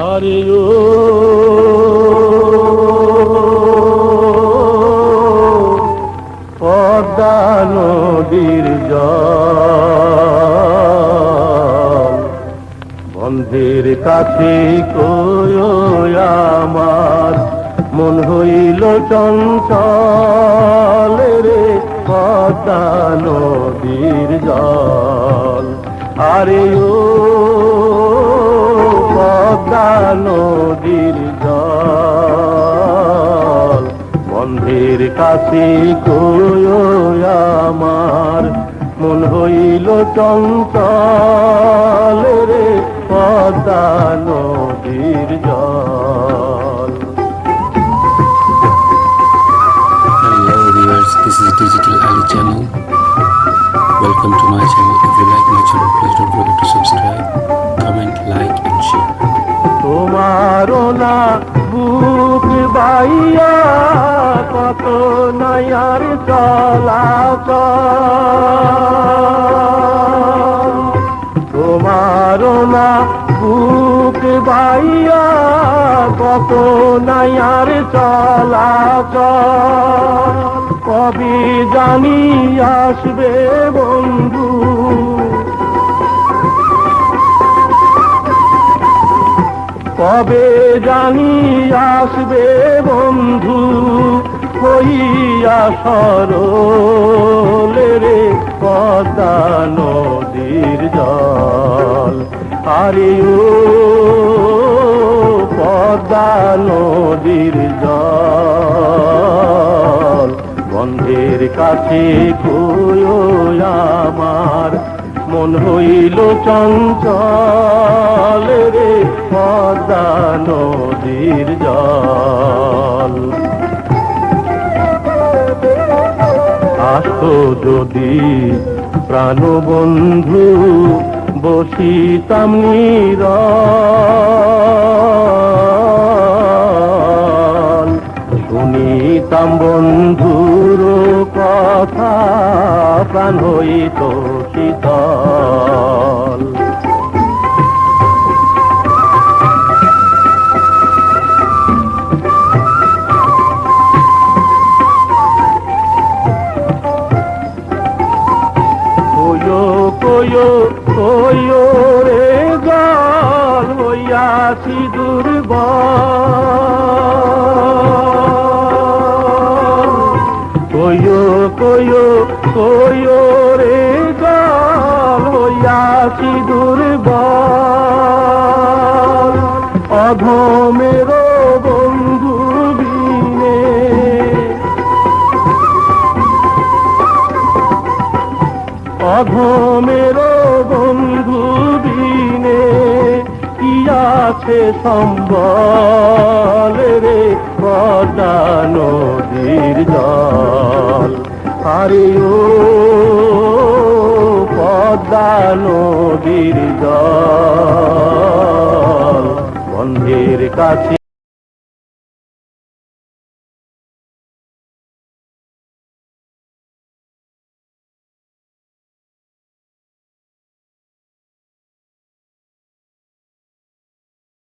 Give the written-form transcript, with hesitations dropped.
আরে ও পদ্মা নদীর জল বন্ধের কাছে কই আমার মন হইল চঞ্চল রে পদ্মা নদীর জল আরে ও পদ্মা নদীর জল বন্ধের কাছে কই আমার মন হইল চঞ্চল রে পদ্মা নদীর জল। Hello viewers, this is Digital Ali channel. Welcome to my channel. If you like my channel, please don't forget to subscribe, comment, like and share. তোমারও না বুক বাইয়া কত নয়ার চলাচল তোমারও না বুক বাইয়া কত নয়ার চলাচল কবি জানি আসবে বন্ধু কবে জানি আসবে বন্ধু হইয়া সরলে রে পদ্মা নদীর জল আরে ও পদ্মা নদীর জল বন্ধের কাছে কই আমার মন হইল চঞ্চল রে পদ্মা নদীর জল আসো যদি প্রাণবন্ধু বসিতাম নীরল শুনিতাম বন্ধুর কথা প্রাণ হইত শীতল কয়ো কয়ো কয়ো রে জল হইয়াছি দুর্বল কয়ো কয়ো কয়ো রে জল হইয়াছি দুর্বল অধমের বন্ধু বিনে অধমের বন্ধু বিনে কি আছে সম্বল রে পদ্মা নদীর জল আরে ও পদ্মা নদীর জল বন্ধের কাছে